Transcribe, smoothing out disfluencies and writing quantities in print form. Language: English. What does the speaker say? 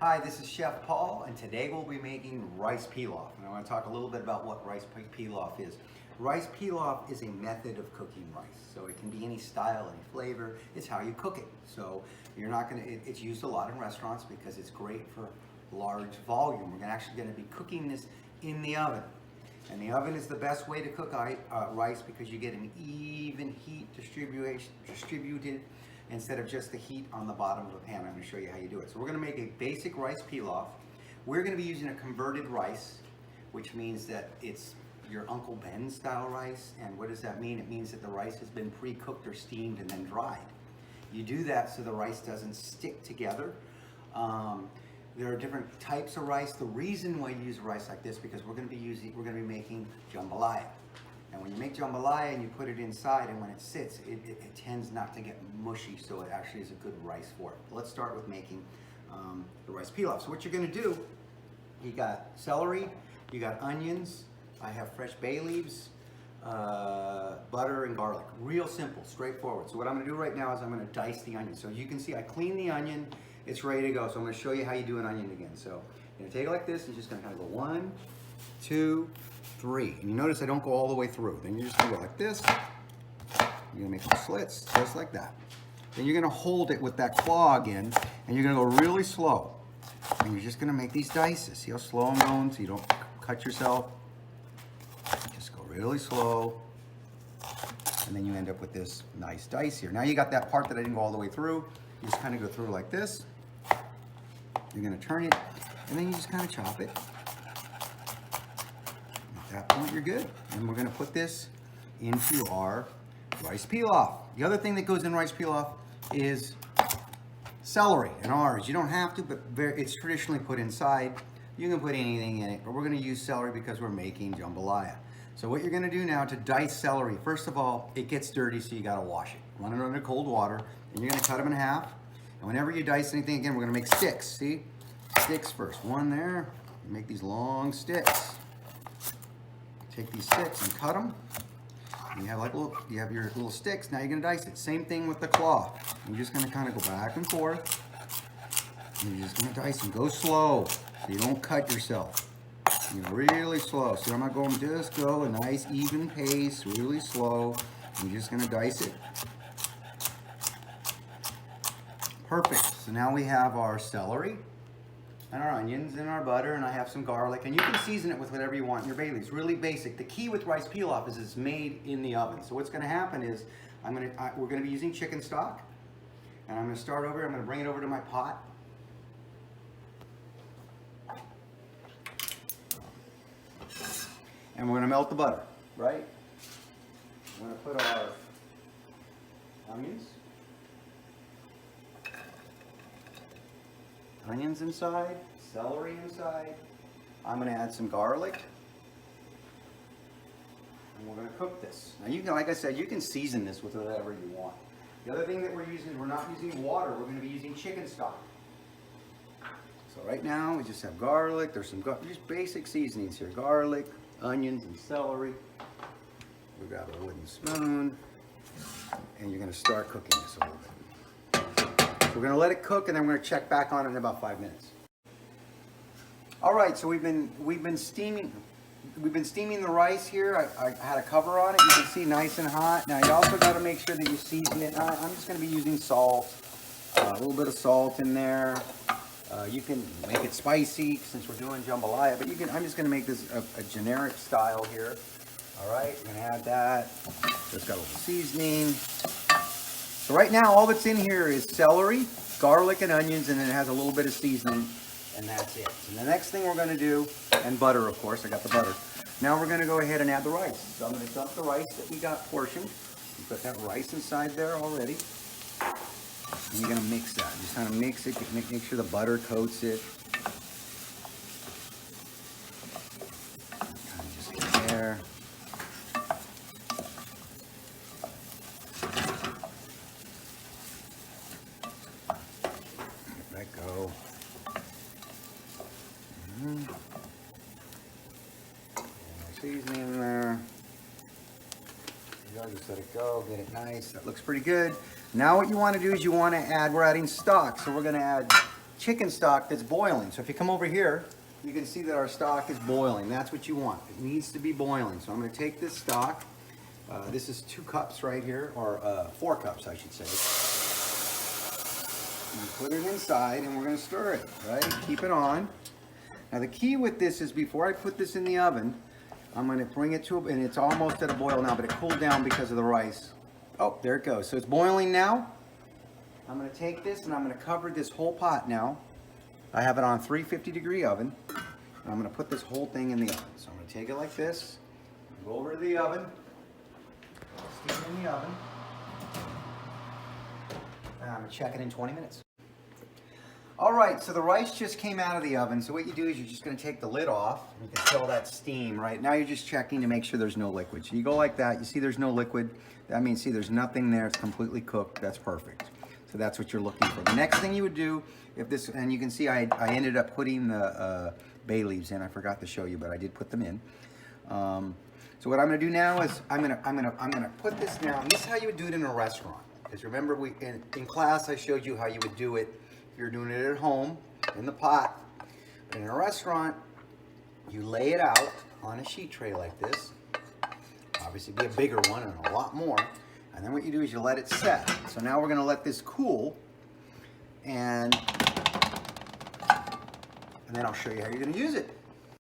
Hi, this is Chef Paul, and today we'll be making rice pilaf. And I want to talk a little bit about what rice pilaf is. Rice pilaf is a method of cooking rice. So it can be any style, any flavor. It's how you cook it. So you're not going to, it's used a lot in restaurants because it's great for large volume. We're actually going to be cooking this in the oven. And the oven is the best way to cook rice because you get an even heat distributed instead of just the heat on the bottom of the pan. I'm going to show you how you do it. So we're going to make a basic rice pilaf. We're going to be using a converted rice, which means that it's your Uncle Ben style rice. And what does that mean? It means that the rice has been pre-cooked or steamed and then dried. You do that so the rice doesn't stick together. There are different types of rice. The reason why you use a rice like this because we're going to be making jambalaya. And when you make jambalaya and you put it inside and when it sits, it tends not to get mushy, so it actually is a good rice for it. Let's start with making the rice pilaf. So what you're going to do, you got celery, you got onions, I have fresh bay leaves, butter and garlic. Real simple, straightforward. So what I'm going to do right now is I'm going to dice the onion. So you can see I cleaned the onion, it's ready to go. So I'm going to show you how you do an onion again. So you're going to take it like this and just going to kind of go 1, 2, 3. And you notice I don't go all the way through. Then you're just gonna go like this. You're gonna make some slits, just like that. Then you're gonna hold it with that claw again, and you're gonna go really slow. And you're just gonna make these dices. See how slow I'm going so you don't cut yourself. Just go really slow. And then you end up with this nice dice here. Now you got that part that I didn't go all the way through. You just kind of go through like this. You're gonna turn it, and then you just kind of chop it. At that point, you're good. And we're gonna put this into our rice pilaf. The other thing that goes in rice pilaf is celery and orange. You don't have to, but it's traditionally put inside. You can put anything in it, but we're gonna use celery because we're making jambalaya. So what you're gonna do now to dice celery, first of all, it gets dirty, so you gotta wash it. Run it under cold water, and you're gonna cut them in half. And whenever you dice anything, again, we're gonna make sticks, see? Sticks first, one there. You make these long sticks. Take these sticks and cut them. And you have your little sticks. Now you're gonna dice it. Same thing with the claw. You're just gonna kind of go back and forth. And you're just gonna dice and go slow so you don't cut yourself. You know, really slow. So I'm not going, just go a nice even pace, really slow. And you're just gonna dice it. Perfect. So now we have our celery and our onions and our butter, and I have some garlic, and you can season it with whatever you want in your bay leaves. Really basic. The key with rice pilaf is it's made in the oven. So what's going to happen is we're going to be using chicken stock, and I'm going to start over. I'm going to bring it over to my pot. And we're going to melt the butter, right? We're going to put our onions inside, celery inside. I'm going to add some garlic. And we're going to cook this. Now you can, like I said, you can season this with whatever you want. The other thing that we're not using water, we're going to be using chicken stock. So right now we just have garlic, there's some just basic seasonings here. Garlic, onions, and celery. We grab a wooden spoon, and you're going to start cooking this a little bit. We're going to let it cook, and then we're going to check back on it in about 5 minutes. All right, so we've been steaming the rice here. I had a cover on it. You can see nice and hot. Now you also got to make sure that you season it. I'm just going to be using salt, a little bit of salt in there. You can make it spicy since we're doing jambalaya, but I'm just going to make this a generic style here. All right, I'm going to add that. Just got a little seasoning. So right now, all that's in here is celery, garlic, and onions, and then it has a little bit of seasoning, and that's it. And the next thing we're going to do, and butter, of course, I got the butter. Now we're going to go ahead and add the rice. So I'm going to dump the rice that we got portioned. You put that rice inside there already. And you're going to mix that. Just kind of mix it, make sure the butter coats it. Kind of just get there. Go. Seasoning in there. Just let it go, get it nice. That looks pretty good. Now what you want to do is we're adding stock. So we're going to add chicken stock that's boiling. So if you come over here, you can see that our stock is boiling. That's what you want. It needs to be boiling. So I'm going to take this stock. This is 2 cups right here, or 4 cups, I should say. And put it inside, and we're going to stir it, right? Keep it on. Now the key with this is before I put this in the oven, I'm going to bring it to, and it's almost at a boil now, but it cooled down because of the rice. Oh, there it goes. So it's boiling now. I'm going to take this and I'm going to cover this whole pot now. I have it on 350-degree oven. And I'm going to put this whole thing in the oven. So I'm going to take it like this, go over to the oven, stick it in the oven, and I'm going to check it in 20 minutes. All right, so the rice just came out of the oven. So what you do is you're just going to take the lid off. And you can feel that steam, right? Now you're just checking to make sure there's no liquid. So you go like that. You see there's no liquid. That means, see, there's nothing there. It's completely cooked. That's perfect. So that's what you're looking for. The next thing you would do, if this, and you can see I ended up putting the bay leaves in. I forgot to show you, but I did put them in. So what I'm going to do now is I'm going to put this now. And this is how you would do it in a restaurant. Because remember, in class I showed you how you would do it. You're doing it at home in the pot. But in a restaurant, you lay it out on a sheet tray like this. Obviously be a bigger one and a lot more. And then what you do is you let it set. So now we're going to let this cool, and then I'll show you how you're going to use it.